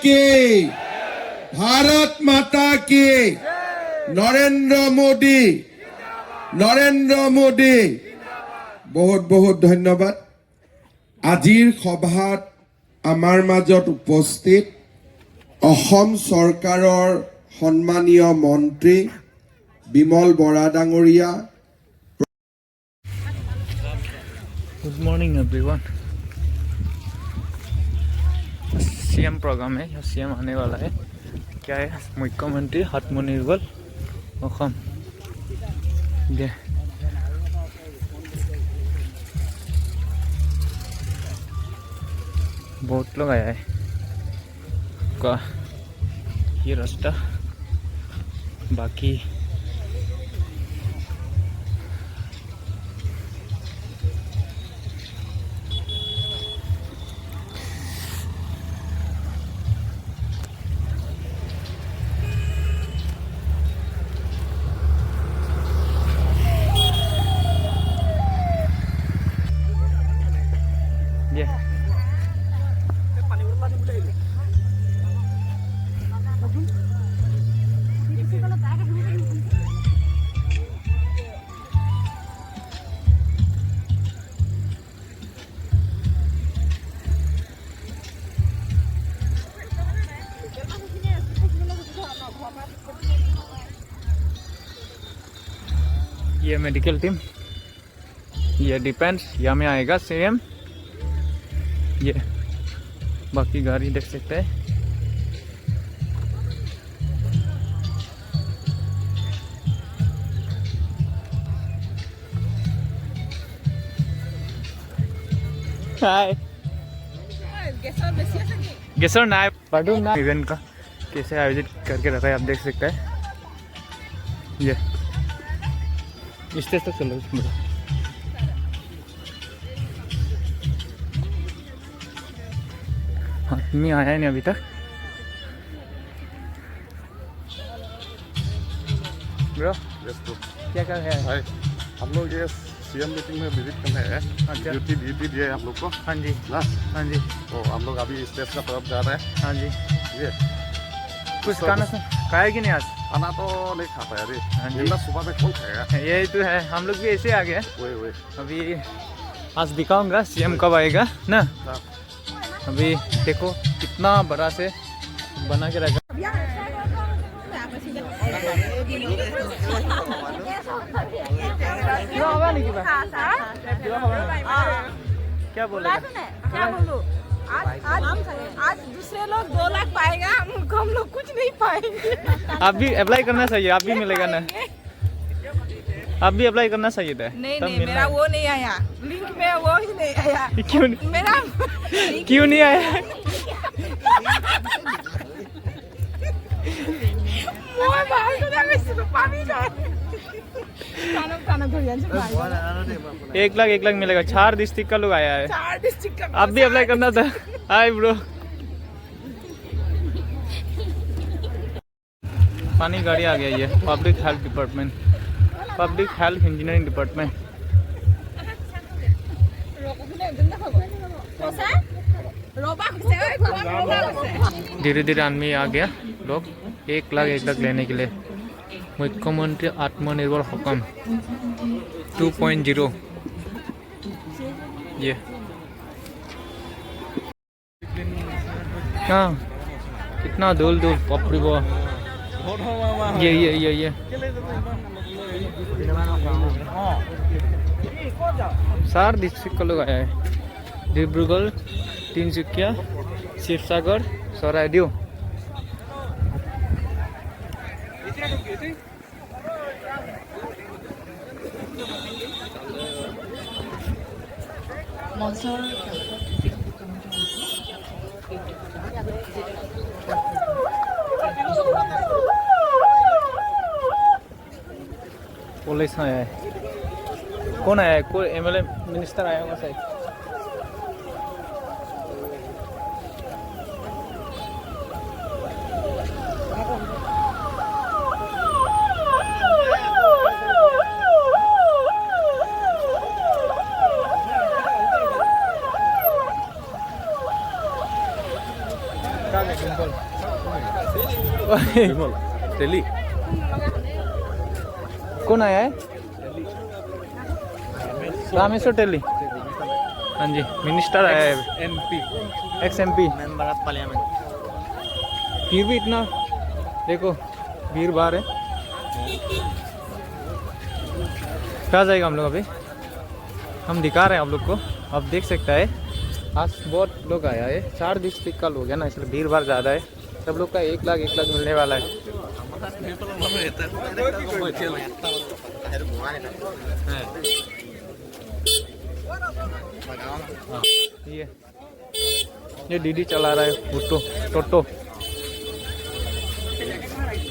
की, भारत माता की, नरेंद्र मोदी बहुत बहुत धन्यवाद। আজিৰ সভাত আমাৰ মাজত উপস্থিত অসম চৰকাৰৰ সন্মানীয় মন্ত্ৰী বিমল বৰা ডাঙৰীয়া। Good morning everyone. CM program है, सीएम आने वाला है। क्या है? मुख्यमंत्री आत्मनिर्भर असम। ये बहुत लोग आया है का ये रास्ता बाकी ये ये मेडिकल टीम, ये डिफेंस यहाँ में आएगा सीएम। ये बाकी गाड़ी देख सकते हैं। हाय गेसर नाय पाटू ना इवेंट का कैसे आयोजित करके रखा है आप देख सकते हैं। ये स्टेज तक चलो आदमी आया नहीं अभी तक। ब्रो क्या कर रहे हैं? हम लोग ये सीएम मीटिंग में विजिट करने हैं। अच्छा। ड्यूटी दी है हम लोग को हाँ जी ना। हाँ जी तो हम लोग अभी स्टेज का तरफ जा रहे हैं। हाँ जी। ये कुछ खाना खाया कि नहीं आज? खाना तो नहीं खाता है अभी। हाँ जी। दिन सुबह में कौन खाएगा? यही तो है, हम लोग भी ऐसे आ गए। वही अभी आज दिखाऊंगा सीएम कब आएगा ना। हाँ। अभी देखो कितना बड़ा से बना के रखा। क्या बोलेगा? क्या बोलूं? आज दूसरे लोग 2 लाख पाएगा, हम लोग कुछ नहीं पाएंगे। आप भी अप्लाई करना चाहिए, आप भी मिलेगा ना। आप भी अप्लाई करना चाहिए था। नहीं तब नहीं, मिलना मेरा वो नहीं आया, लिंक में वो ही नहीं आया। है। क्यों मेरा क्यों नहीं आया? मुँह बाहर को जाके सिर्फ पानी जाए। खाना धो जाए। 1 लाख मिलेगा। 4 डिस्ट्रिक्ट का लोग आया है। 4 डिस्ट्रिक्ट का आप भी अप्लाई करना था। Hi bro. पानी गाड़ी आ गया। ये public health department, public health engineering department. धीरे धीरे आदमी आ गया लोग 1 लाख लेने के लिए। मुख्यमंत्री आत्मनिर्भर हुकम 2.0। ये हाँ कितना दूर पपड़ी वो ये सार डिस्ट्रिक्ट का लोग आया है। डिब्रूगढ़, तिनसुकिया, शिवसागर, सराइदेव। पुलिस आया है। कौन आया है? कोई एमएलए मिनिस्टर आया होगा शायद। दिल्ली कौन आया है रामेश्वर टेली हाँ जी मिनिस्टर आया है MP x MP member of parliament फिर भी इतना देखो भीड़ भाड़ है कहाँ जाएगा हम लोग अभी हम दिखा रहे हैं आप लोग को आप देख सकता है आज बहुत लोग आया है 4 डिस्ट्रिक्ट का लोग है ना इसलिए भीड़ भाड़ ज़्यादा है सब लोग का 1 लाख मिलने वाला है ये डीडी चला रहा है टोटो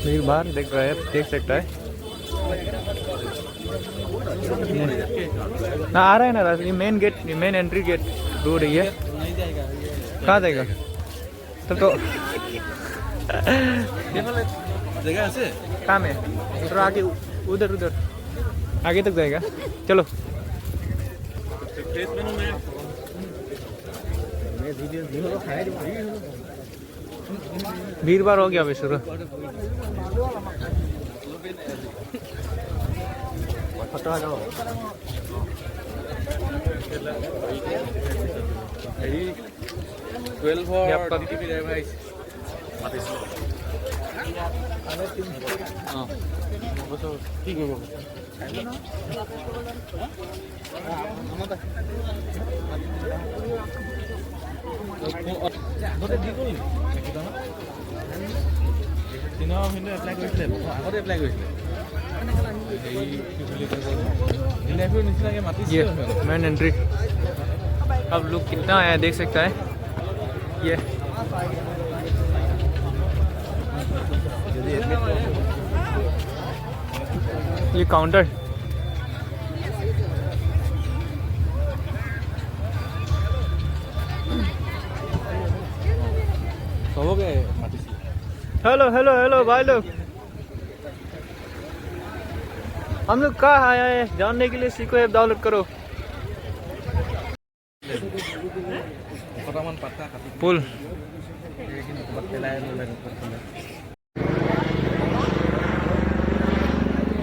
भीड़ भाड़ देख रहा है देख सकता है ना आ रहा है ना रास्ते main gate main entry gate road है ये कहाँ जाएगा तो जगह से कहाँ में उधर आगे उधर आगे तक जाएगा चलो भीड़ भाड़ हो गया अभी शुरू ये आपका ये मेन एंट्री अब लोग कितना आया देख सकता है ये काउंटर हो गए हेलो हेलो हेलो भाई लोग हम लोग कहाँ आया है जानने के लिए सीखो ऐप डाउनलोड करो पुल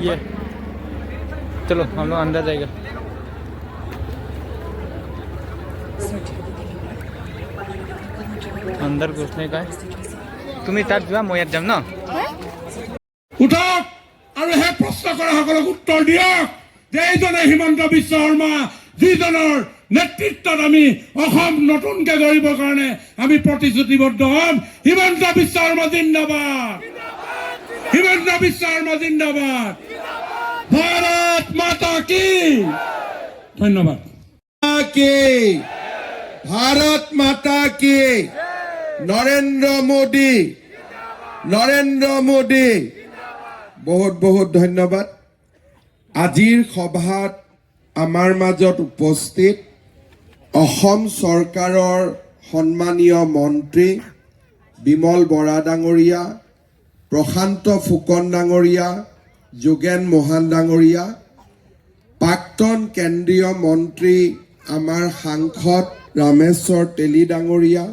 ये चलो हम लोग अंदर जाएगा अंदर घुसने का है तुम्हें तार जोआ मैं यार जाम ना উঠক আৰু সেই প্ৰশ্ন কৰা সকলক উত্তৰ দিয়ক যে এইজনে হিমন্ত বিশ্ব শৰ্মা যিজনৰ নেতৃত্বত আমি অসম নতুনকৈ গঢ়িবৰ কাৰণে আমি প্ৰতিশ্ৰুতিবদ্ধ হ'ম হিমন্ত বিশ্ব শৰ্মা জিন্দাবাদ হিমন্ত বিশ্ব শৰ্মা জিন্দাবাদ ভাৰত মাতা কি ধন্যবাদ কি ভাৰত মাতা কি নৰেন্দ্ৰ মোদী বহুত বহুত ধন্যবাদ আজিৰ সভাত আমাৰ মাজত উপস্থিত অসম চৰকাৰৰ সন্মানীয় মন্ত্ৰী বিমল বৰা ডাঙৰীয়া প্ৰশান্ত ফুকন ডাঙৰীয়া যোগেন মহান ডাঙৰীয়া প্ৰাক্তন কেন্দ্ৰীয় মন্ত্ৰী আমাৰ সাংসদ ৰামেশ্বৰ তেলী ডাঙৰীয়া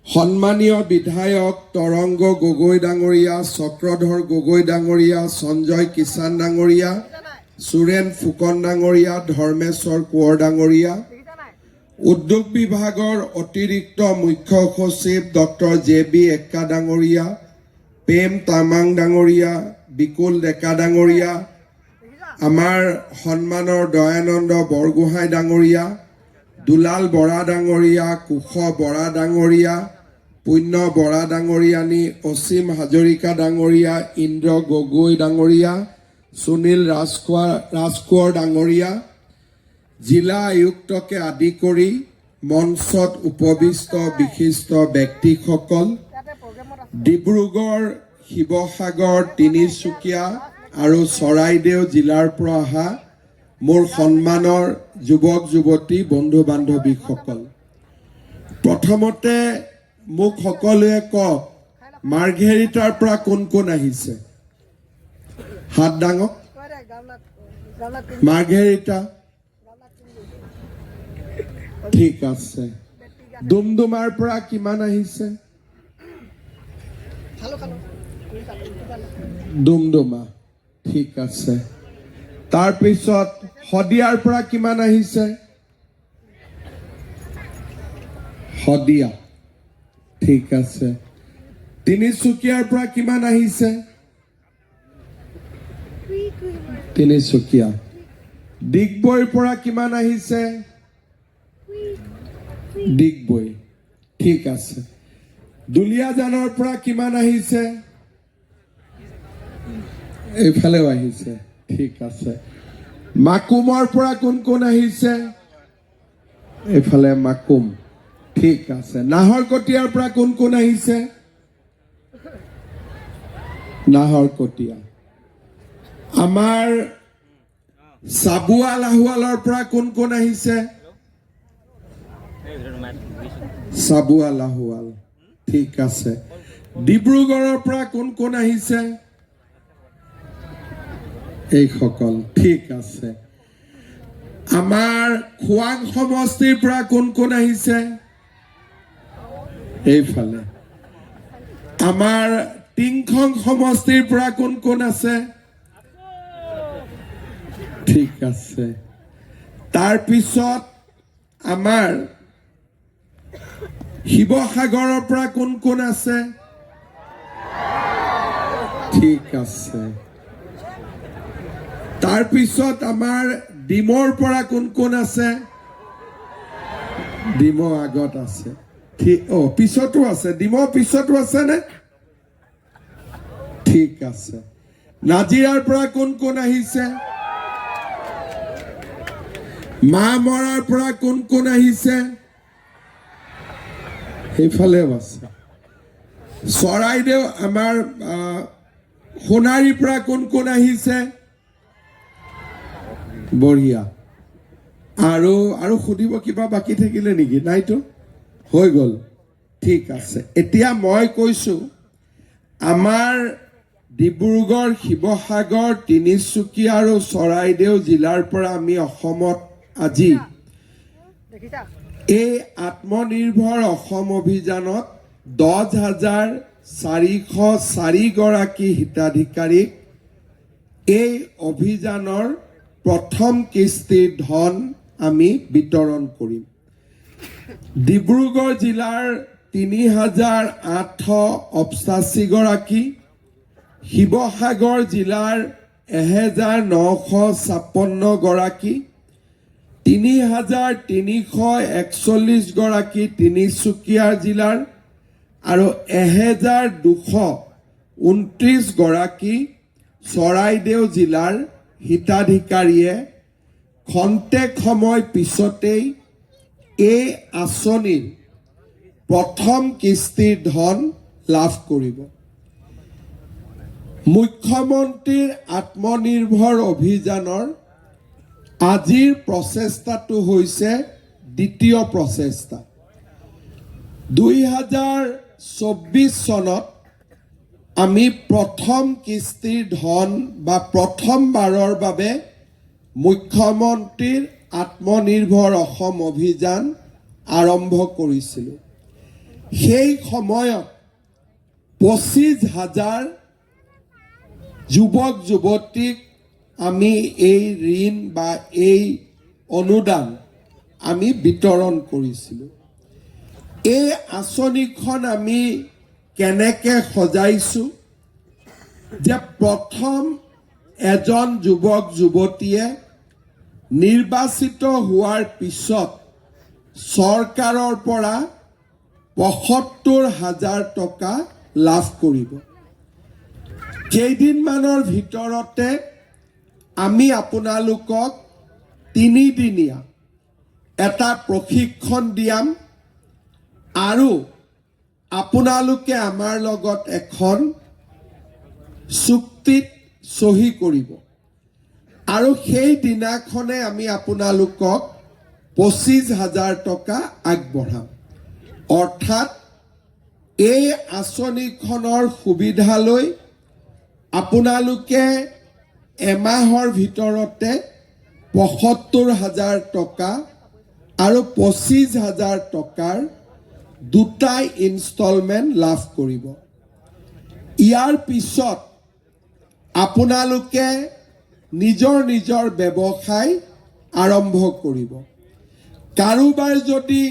সন্মানীয় বিধায়ক তৰংগ গগৈ ডাঙৰীয়া চক্ৰধৰ গগৈ ডাঙৰীয়া সঞ্জয় কিষাণ ডাঙৰীয়া সুৰেন ফুকন ডাঙৰীয়া ধৰ্মেশ্বৰ কোঁৱৰ ডাঙৰীয়া উদ্যোগ বিভাগৰ অতিৰিক্ত মুখ্য সচিব ডক্টৰ JB এক্কা ডাঙৰীয়া প্ৰেম তামাং ডাঙৰীয়া বিকুল ডেকা ডাঙৰীয়া আমাৰ সন্মানৰ দয়ানন্দ বৰগোহাঁই ডাঙৰীয়া দুলাল বৰা ডাঙৰীয়া কুশ বৰা ডাঙৰীয়া পুণ্য বৰা ডাঙৰীয়ানী অসীম হাজৰিকা ডাঙৰীয়া ইন্দ্ৰ গগৈ ডাঙৰীয়া সুনীল ৰাজকোঁৱৰ ডাঙৰীয়া জিলা আয়ুক্তকে আদি কৰি মঞ্চত উপবিষ্ট বিশিষ্ট ব্যক্তিসকল ডিব্ৰুগড় শিৱসাগৰ তিনিচুকীয়া আৰু চৰাইদেউ জিলাৰ পৰা অহা মোৰ সন্মানৰ যুৱক যুৱতী বন্ধু বান্ধৱীসকল প্ৰথমতে মোক সকলোৱে কওক মাৰ্ঘেৰিটাৰ পৰা কোন কোন আহিছে হাত ডাঙক মাৰ্ঘেৰিটা ঠিক আছে ডুমডুমাৰ পৰা কিমান আহিছে ডুমডুমা ঠিক আছে তাৰপিছত হদিয়াৰ পৰা কিমান আহিছে হদিয়া ঠিক আছে তিনিচুকীয়াৰ পৰা কিমান আহিছে তিনিচুকীয়া ডিগবৈৰ পৰা কিমান আহিছে ডিগবৈ ঠিক আছে দুলিয়াজানৰ পৰা কিমান আহিছে এইফালেও আহিছে ঠিক আছে মাকুমৰ পৰা কোন কোন আহিছে এইফালে মাকুম ঠিক আছে নাহৰকটীয়াৰ পৰা কোন কোন আহিছে নাহৰকটীয়া আমাৰ চাবুৱা লাহোৱালৰ পৰা কোন কোন আহিছে চাবুৱা লাহোৱাল ঠিক আছে ডিব্ৰুগড়ৰ পৰা কোন কোন আহিছে এইসকল ঠিক আছে আমাৰ খোৱাং সমষ্টিৰ পৰা কোন কোন আহিছে এইফালে আমাৰ টিংখং সমষ্টিৰ পৰা কোন কোন আছে ঠিক আছে তাৰপিছত আমাৰ শিৱসাগৰৰ পৰা কোন কোন আছে ঠিক আছে তাৰপিছত আমাৰ ডিমৰ পৰা কোন কোন আছে ডিমো আগত আছে ঠিক পিছতো আছে ডিমো পিছতো আছে নে ঠিক আছে নাজিৰাৰ পৰা কোন কোন আহিছে মামৰাৰ পৰা কোন কোন আহিছে সেইফালেও আছে চৰাইদেউ আমাৰ সোণাৰীৰ পৰা কোন কোন আহিছে বঢ়িয়া আৰু আৰু সুধিব কিবা বাকি থাকিলে নেকি নাইতো হৈ গ'ল ঠিক আছে এতিয়া মই কৈছো আমাৰ ডিব্ৰুগড় শিৱসাগৰ তিনিচুকীয়া আৰু চৰাইদেউ জিলাৰ পৰা আমি অসমত আজি এই আত্মনিৰ্ভৰ অসম অভিযানত 10,404 গৰাকী হিতাধিকাৰীক এই অভিযানৰ প্ৰথম কিস্তিৰ ধন আমি বিতৰণ কৰিম ডিব্ৰুগড় জিলাৰ 3,888 গৰাকী শিৱসাগৰ জিলাৰ 1,956 গৰাকী 3,341 গৰাকী তিনিচুকীয়া জিলাৰ আৰু 1,229 গৰাকী চৰাইদেউ জিলাৰ হিতাধিকাৰীয়ে খন্তেক সময় পিছতেই এই আঁচনিৰ প্ৰথম কিস্তিৰ ধন লাভ কৰিব মুখ্যমন্ত্ৰীৰ আত্মনিৰ্ভৰ অভিযানৰ আজিৰ প্ৰচেষ্টাটো হৈছে দ্বিতীয় প্ৰচেষ্টা 2024 চনত আমি প্ৰথম কিস্তিৰ ধন বা প্ৰথমবাৰৰ বাবে মুখ্যমন্ত্ৰীৰ আত্মনিৰ্ভৰ অসম অভিযান আৰম্ভ কৰিছিলোঁ সেই সময়ত 25,000 যুৱক যুৱতীক আমি এই ঋণ বা এই অনুদান আমি বিতৰণ কৰিছিলোঁ এই আঁচনিখন আমি কেনেকৈ সজাইছোঁ যে প্ৰথম এজন যুৱক যুৱতীয়ে নিৰ্বাচিত হোৱাৰ পিছত চৰকাৰৰ পৰা ৭৫,000 টকা লাভ কৰিব কেইদিনমানৰ ভিতৰতে আমি আপোনালোকক 3 দিনীয়া এটা প্ৰশিক্ষণ দিয়াম আৰু আপোনালোকে আমাৰ লগত এখন চুক্তিত সহি কৰিব আৰু সেই দিনাখনে আমি আপোনালোকক 25,000 টকা আগবঢ়াম অৰ্থাৎ এই আঁচনিখনৰ সুবিধা লৈ আপোনালোকে এমাহৰ ভিতৰতে ৭৫,000 টকা আৰু 25,000 টকাৰ দুটা ইনষ্টলমেণ্ট লাভ কৰিব ইয়াৰ পিছত আপোনালোকে নিজৰ নিজৰ ব্যৱসায় আৰম্ভ কৰিব। কাৰোবাৰ যদি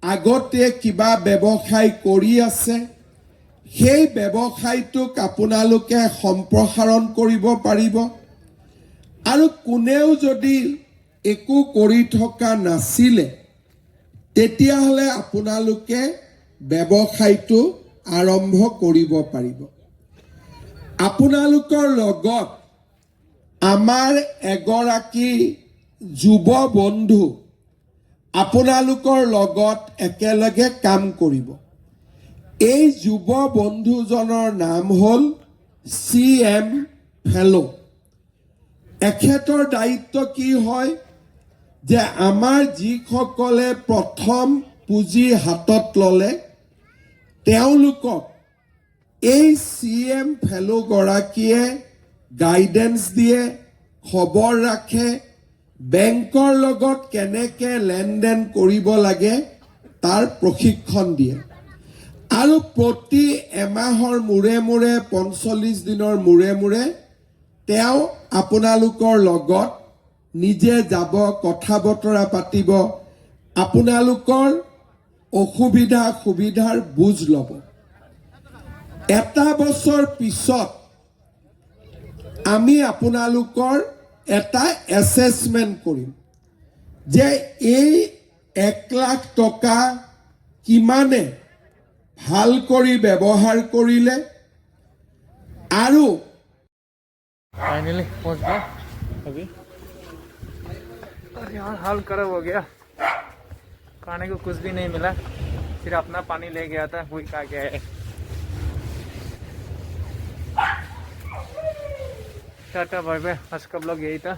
আগতে কিবা ব্যৱসায় কৰি আছে, সেই ব্যৱসায়টোক আপোনালোকে সম্প্ৰসাৰণ কৰিব পাৰিব। আৰু কোনেও যদি একো কৰি থকা নাছিলে, তেতিয়াহ'লে আপোনালোকে ব্যৱসায়টো আৰম্ভ কৰিব পাৰিব। আপোনালোকৰ লগত আমাৰ এগৰাকী যুৱ বন্ধু আপোনালোকৰ লগত একেলগে কাম কৰিব। এই যুৱ বন্ধুজনৰ নাম হ'ল CM ফেলো। এখেতৰ দায়িত্ব কি হয় যে আমাৰ যিসকলে প্ৰথম পুঁজি হাতত ল'লে, তেওঁলোকক এই CM ফেলোগৰাকীয়ে গাইডেন্স দিয়ে, খবৰ ৰাখে, বেংকৰ লগত কেনেকৈ লেনদেন কৰিব লাগে তাৰ প্ৰশিক্ষণ দিয়ে। আৰু প্ৰতি এমাহৰ মূৰে মূৰে 45 দিনৰ মূৰে মূৰে তেওঁ আপোনালোকৰ লগত নিজে যাব, কথা বতৰা পাতিব, আপোনালোকৰ অসুবিধা সুবিধাৰ বুজ ল'ব। এটা বছৰ পিছত আমি আপোনালোকৰ এটা এছেছমেণ্ট কৰিম যে এই 1 লাখ টকা কিমানে ভাল কৰি ব্যৱহাৰ কৰিলে আৰু फाइनली पहुंच गया अभी। और यार हाल खराब हो गया, खाने को कुछ भी नहीं मिला, सिर्फ अपना पानी ले गया था, वही खा के आए। टाटा बाय बाय, आज का ब्लॉग यही था।